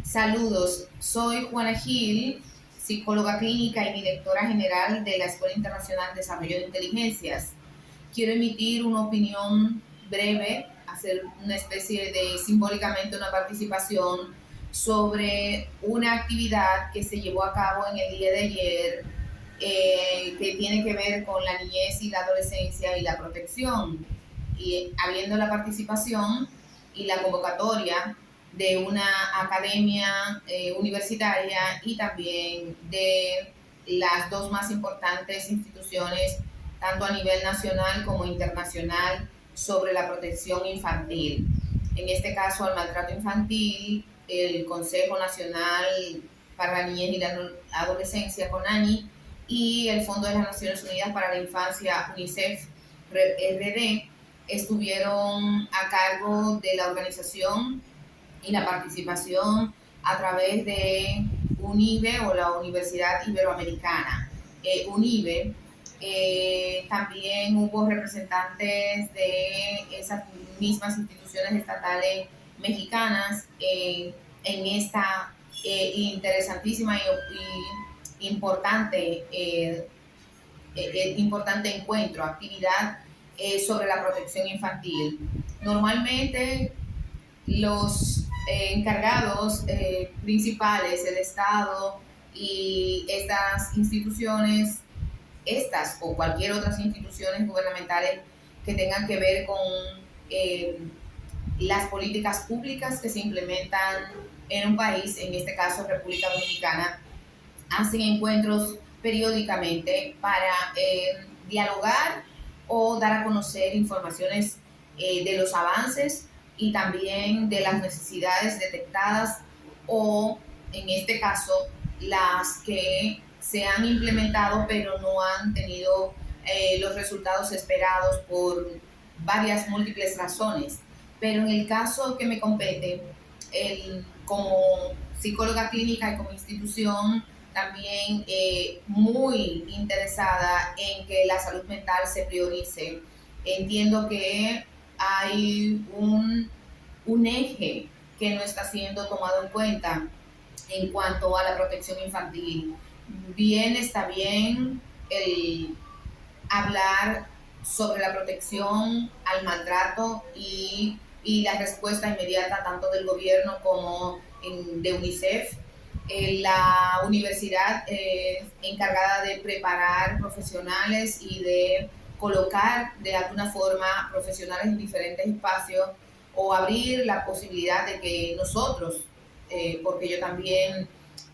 Saludos, soy Juana Gil, psicóloga clínica y directora general de la Escuela Internacional de Desarrollo de Inteligencias. Quiero emitir una opinión breve, hacer una especie de simbólicamente una participación sobre una actividad que se llevó a cabo en el día de ayer, que tiene que ver con la niñez y la adolescencia y la protección. Y habiendo la participación y la convocatoria de una academia universitaria y también de las dos más importantes instituciones, tanto a nivel nacional como internacional, sobre la protección infantil. En este caso, al maltrato infantil, el Consejo Nacional para la Niñez y la Adolescencia, CONANI, y el Fondo de las Naciones Unidas para la Infancia, UNICEF, RD, estuvieron a cargo de la organización y la participación a través de UNIBE o la Universidad Iberoamericana. UNIBE, también hubo representantes de esas mismas instituciones estatales mexicanas en esta interesantísima y importante encuentro, actividad sobre la protección infantil. Normalmente los encargados principales, el Estado y estas instituciones, estas o cualquier otras instituciones gubernamentales que tengan que ver con eh, las políticas públicas que se implementan en un país, en este caso República Dominicana, hacen encuentros periódicamente para dialogar o dar a conocer informaciones de los avances y también de las necesidades detectadas o, en este caso, las que se han implementado pero no han tenido los resultados esperados por varias múltiples razones. Pero en el caso que me compete, como psicóloga clínica y como institución, también muy interesada en que la salud mental se priorice. Entiendo que hay un eje que no está siendo tomado en cuenta en cuanto a la protección infantil. Bien, está bien el hablar sobre la protección al maltrato y la respuesta inmediata tanto del gobierno como de UNICEF. La universidad encargada de preparar profesionales y de colocar de alguna forma profesionales en diferentes espacios o abrir la posibilidad de que nosotros, porque yo también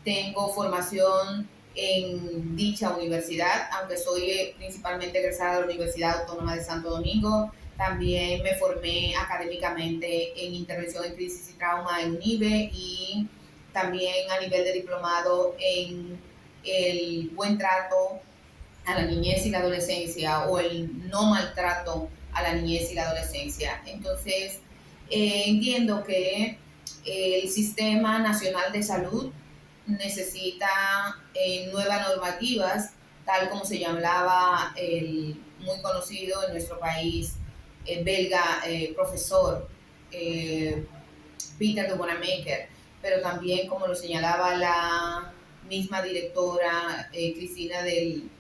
tengo formación en dicha universidad, aunque soy principalmente egresada de la Universidad Autónoma de Santo Domingo. También me formé académicamente en intervención en crisis y trauma en UNIBE y también a nivel de diplomado en el buen trato a la niñez y la adolescencia o el no maltrato a la niñez y la adolescencia. Entonces, entiendo que el Sistema Nacional de Salud necesita nuevas normativas, tal como se llamaba el muy conocido en nuestro país belga profesor Peter de Bonamaker, pero también como lo señalaba la misma directora Cristina del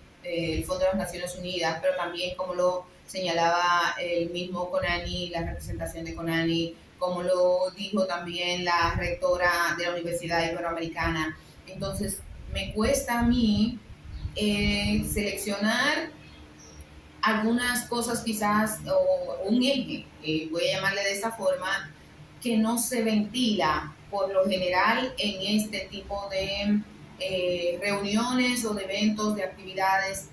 Fondo de las Naciones Unidas, pero también como lo señalaba el mismo CONANI, la representación de CONANI, como lo dijo también la rectora de la Universidad Iberoamericana. Entonces, me cuesta a mí seleccionar algunas cosas quizás, o un eje, voy a llamarle de esta forma, que no se ventila por lo general en este tipo de reuniones o de eventos, de actividades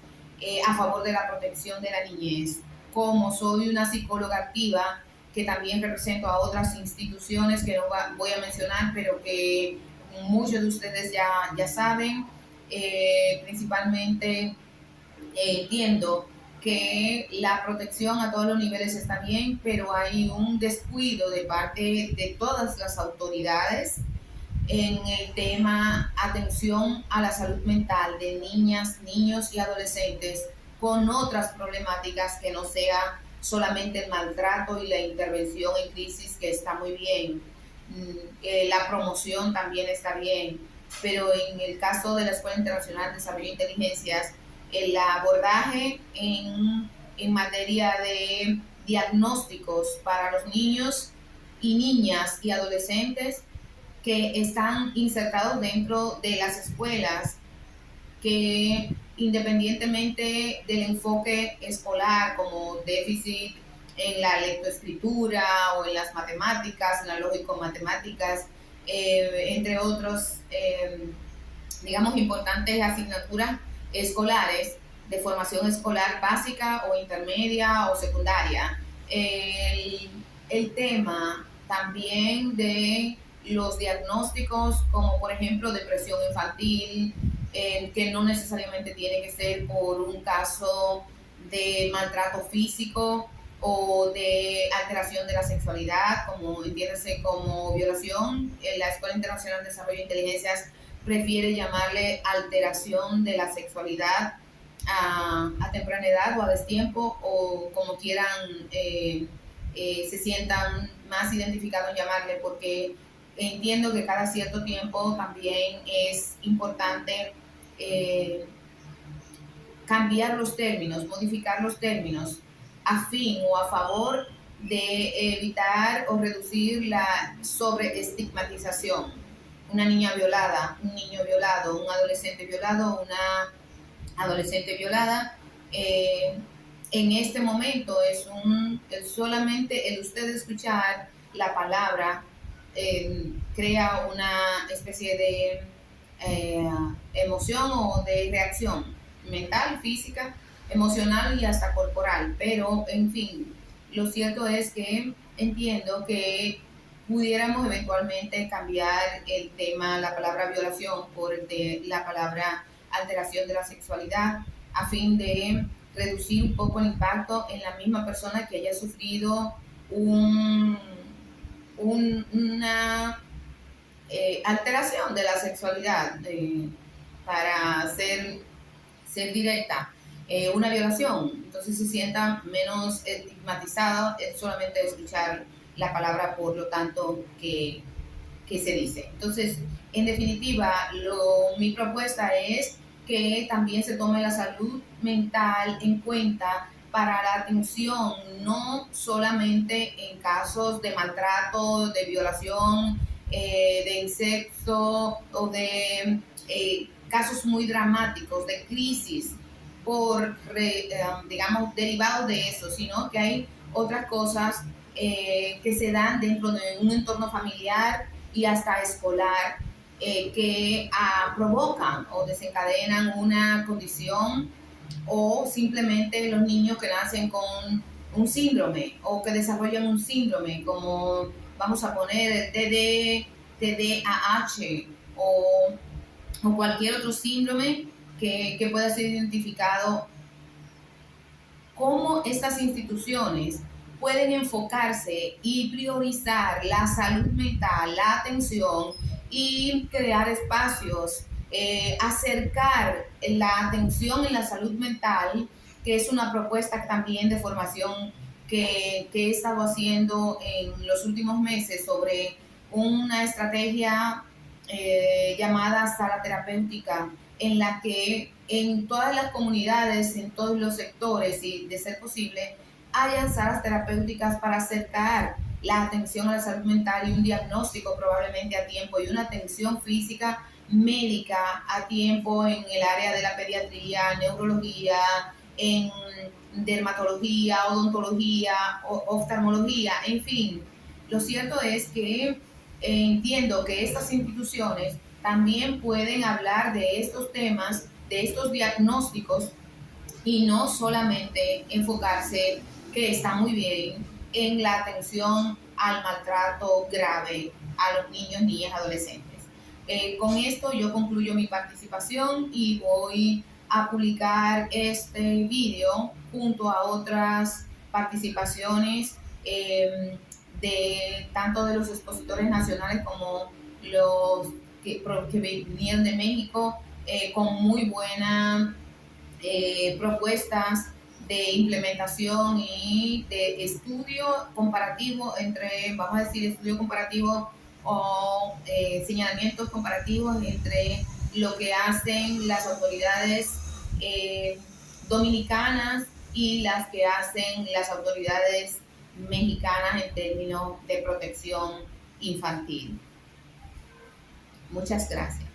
a favor de la protección de la niñez. Como soy una psicóloga activa, que también represento a otras instituciones que no voy a mencionar, pero que muchos de ustedes ya saben, principalmente entiendo que la protección a todos los niveles está bien, pero hay un descuido de parte de todas las autoridades en el tema atención a la salud mental de niñas, niños y adolescentes con otras problemáticas que no sea solamente el maltrato y la intervención en crisis, que está muy bien. La promoción también está bien, pero en el caso de la Escuela Internacional de Desarrollo de Inteligencias, el abordaje en materia de diagnósticos para los niños y niñas y adolescentes que están insertados dentro de las escuelas, que independientemente del enfoque escolar como déficit en la lectoescritura o en las matemáticas, en la lógico-matemáticas, entre otros, digamos, importantes asignaturas escolares de formación escolar básica o intermedia o secundaria. El tema también de los diagnósticos como por ejemplo depresión infantil, que no necesariamente tiene que ser por un caso de maltrato físico o de alteración de la sexualidad, como entiéndase como violación. La Escuela Internacional de Desarrollo de Inteligencias prefiere llamarle alteración de la sexualidad a temprana edad o a destiempo, o como quieran se sientan más identificados en llamarle, porque entiendo que cada cierto tiempo también es importante cambiar los términos, modificar los términos a fin o a favor de evitar o reducir la sobreestigmatización. Una niña violada, un niño violado, un adolescente violado, una adolescente violada, en este momento es solamente el usted escuchar la palabra crea una especie de emoción o de reacción mental, física, emocional y hasta corporal. Pero, en fin, lo cierto es que entiendo que pudiéramos eventualmente cambiar el tema, la palabra violación, por el de la palabra alteración de la sexualidad, a fin de reducir un poco el impacto en la misma persona que haya sufrido una alteración de la sexualidad, para ser directa, una violación. Entonces se sienta menos estigmatizado solamente escuchar la palabra, por lo tanto, que se dice. Entonces, en definitiva, mi propuesta es que también se tome la salud mental en cuenta para la atención, no solamente en casos de maltrato, de violación, de incesto o de casos muy dramáticos, de crisis, digamos, derivados de eso, sino que hay otras cosas que se dan dentro de un entorno familiar y hasta escolar, que provocan o desencadenan una condición, o simplemente los niños que nacen con un síndrome o que desarrollan un síndrome, como vamos a poner el TDAH o cualquier otro síndrome que pueda ser identificado. Cómo estas instituciones pueden enfocarse y priorizar la salud mental, la atención, y crear espacios, acercar la atención en la salud mental, que es una propuesta también de formación que he estado haciendo en los últimos meses sobre una estrategia llamada sala terapéutica, en la que en todas las comunidades, en todos los sectores y de ser posible, hayan salas terapéuticas para acercar la atención a la salud mental y un diagnóstico probablemente a tiempo y una atención física médica a tiempo en el área de la pediatría, neurología, en dermatología, odontología, oftalmología, en fin. Lo cierto es que entiendo que estas instituciones también pueden hablar de estos temas, de estos diagnósticos, y no solamente enfocarse, que está muy bien, en la atención al maltrato grave a los niños, niñas, adolescentes. Con esto yo concluyo mi participación y voy a publicar este vídeo junto a otras participaciones, de tanto de los expositores nacionales como los que vinieron de México, con muy buenas propuestas de implementación y de estudio comparativo entre, vamos a decir, estudio comparativo o señalamientos comparativos entre lo que hacen las autoridades dominicanas y las que hacen las autoridades mexicanas en términos de protección infantil. Muchas gracias.